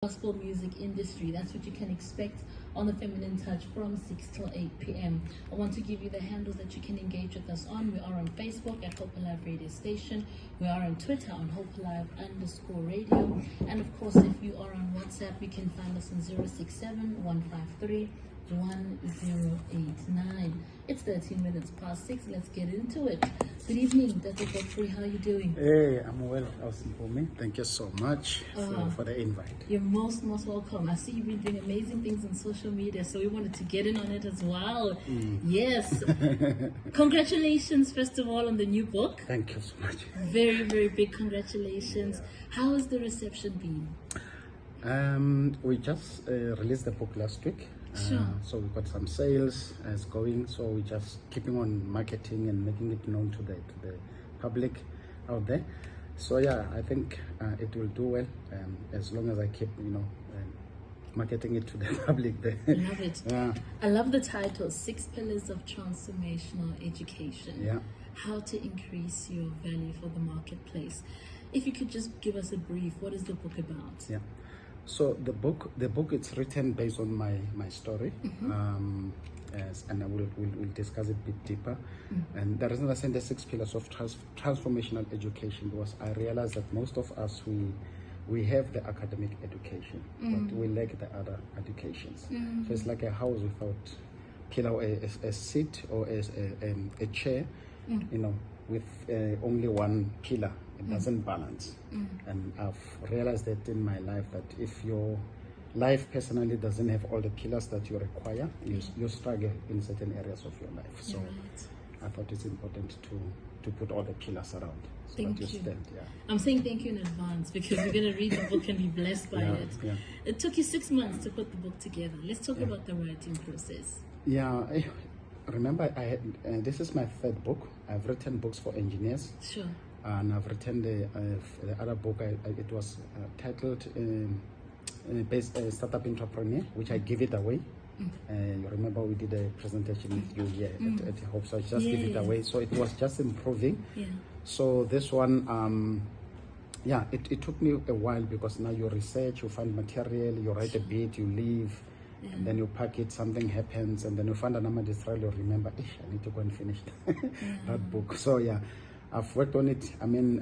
gospel music industry. That's what you can expect on the Feminine Touch from 6 till 8 p.m. I want to give you the handles that you can engage with us on. We are on Facebook at Hope Alive Radio Station. We are on Twitter on Hope Alive _radio. And of course, if you are on WhatsApp, you can find us on 067-153-1089. It's 13 minutes past 6. Let's get into it. Good evening, Dr. Godfrey. How are you doing? Hey, I'm well. For me. Thank you so much for the invite. You're most welcome. I see you've been doing amazing things on social media, so we wanted to get in on it as well. Yes. Congratulations, first of all, on the new book. Thank you so much. Very, very big congratulations. Yeah. How has the reception been? We just released the book last week. Sure. So we got some sales as going, so we're just keeping on marketing and making it known to the public out there. So yeah, I think it will do well as long as I keep marketing it to the public there. I love it. Yeah. I love the title, 6 Pillars of Transformational Education. Yeah. How to increase your value for the marketplace. If you could just give us a brief, what is the book about? Yeah. So the book it's written based on my story, and we'll discuss it a bit deeper. And the reason I said the 6 pillars of transformational education was I realized that most of us we have the academic education, but we lack the other educations. So it's like a house without pillar, or a seat or a chair, with only one pillar. It doesn't balance. And I've realized that in my life, that if your life personally doesn't have all the pillars that you require, you struggle in certain areas of your life. So I thought it's important to put all the pillars around. So thank you. Stand, yeah. I'm saying thank you in advance because you're going to read the book and be blessed by it. Yeah. It took you 6 months to put the book together. Let's talk about the writing process. Yeah. Remember, this is my 3rd book. I've written books for engineers. Sure. And I've written the other book. It was titled Startup Entrepreneur, which I give it away. You remember we did a presentation with you here at Hope, so I just give it away. So it was just improving. Yeah. So this one, it took me a while because now you research, you find material, you write a bit, you leave. Yeah. And then you pack it, something happens, and then you find another material, you remember, I need to go and finish that book. So yeah, I've worked on it. I mean,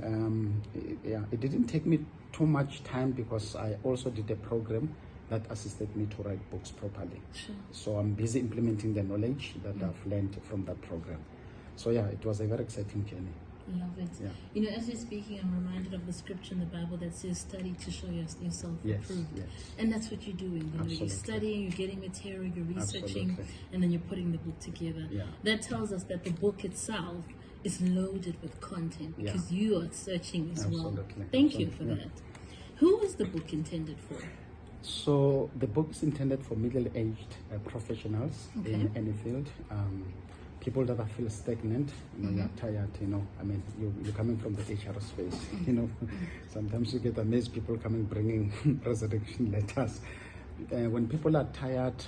it didn't take me too much time because I also did a program that assisted me to write books properly. Sure. So I'm busy implementing the knowledge that I've learned from that program. So yeah, it was a very exciting journey. Love it. Yeah. As you're speaking, I'm reminded of the scripture in the Bible that says, study to show yourself approved. Yes. And that's what you're doing. You're studying, you're getting material, you're researching, and then you're putting the book together. Yeah. That tells us that the book itself is loaded with content because you are searching as well. Thank you for that. Who is the book intended for? So the book is intended for middle-aged professionals in any field. People that feel stagnant, you're tired, I mean, you're coming from the HR space, Sometimes you get amazed people bringing resurrection letters. When people are tired,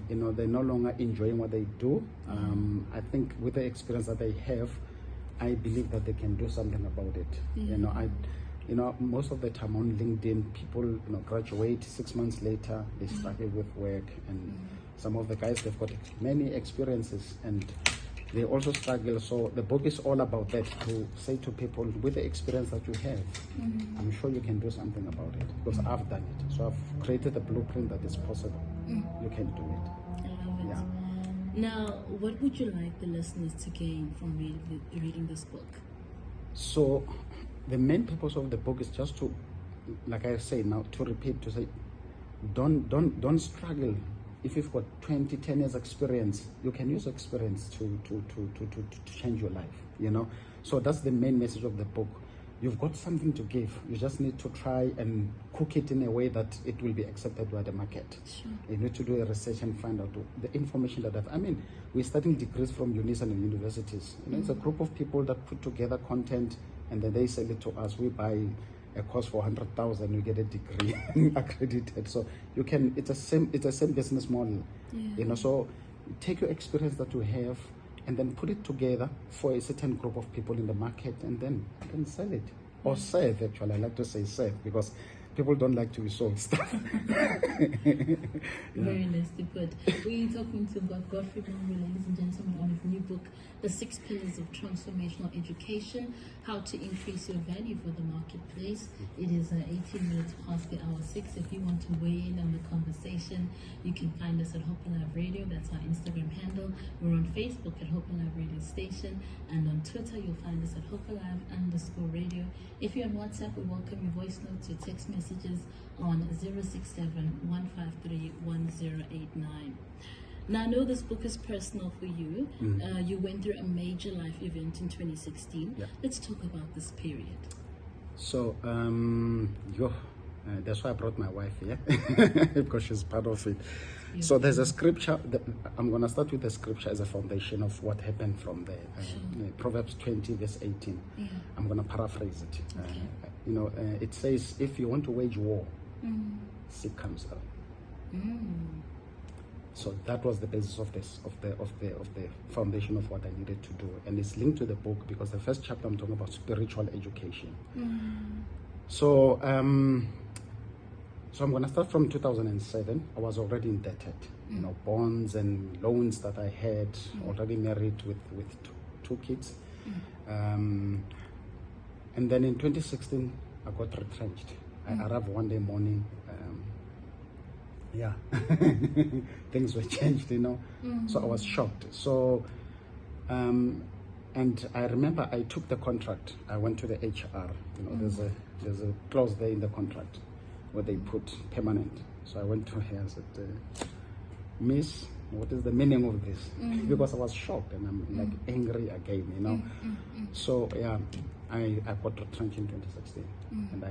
they're no longer enjoying what they do. I think with the experience that they have, I believe that they can do something about it. Most of the time on LinkedIn, people, graduate 6 months later, they struggle with work, and some of the guys, they've got many experiences and they also struggle. So the book is all about that, to say to people, with the experience that you have, I'm sure you can do something about it because I've done it. So I've created a blueprint that is possible. You can do it. I love it. Yeah. Now, what would you like the listeners to gain from reading this book? So the main purpose of the book is just to, like I say now, to repeat, to say, don't struggle. If you've got 10 years experience, you can use experience to change your life, So that's the main message of the book. You've got something to give. You just need to try and cook it in a way that it will be accepted by the market. Sure. You need to do a research and find out the information we're studying degrees from unis and universities. It's a group of people that put together content and then they sell it to us. We buy a course for 100,000, you get a degree accredited. So you can, it's the same business model. So take your experience that you have and then put it together for a certain group of people in the market and then sell it. Or serve, actually. I like to say serve, because people don't like to be sold stuff. Very nicely put. We're talking to Godfrey Bongo, ladies and gentlemen, on his new book, The 6 Pillars of Transformational Education, How to Increase Your Value for the Marketplace. It is 18 minutes past the hour 6. If you want to weigh in on the conversation, you can find us at Hope Alive Radio. That's our Instagram handle. We're on Facebook at Hope Alive Radio Station, and on Twitter you'll find us at Hope Alive_radio. If you're on WhatsApp, we welcome your voice notes, your text messages on 067-153-1089. Now, I know this book is personal for you. You went through a major life event in 2016. Yeah. Let's talk about this period. So, that's why I brought my wife here, because she's part of it. Yeah. So there's a scripture, I'm going to start with the scripture as a foundation of what happened from there. Proverbs 20 verse 18. Yeah. I'm going to paraphrase it. Okay. It says, if you want to wage war, seek counsel. So that was the basis of the foundation of what I needed to do, and it's linked to the book because the first chapter I'm talking about spiritual education. So I'm going to start from 2007. I was already indebted, bonds and loans that I had, already married with two kids. And then in 2016, I got retrenched. I arrived one day morning. Things were changed, So I was shocked. So, and I remember I took the contract. I went to the HR. There's a clause there in the contract where they put permanent. So I went to her and said, Miss, what is the meaning of this? Because I was shocked and I'm like angry again, So I got retrenched in 2016, and I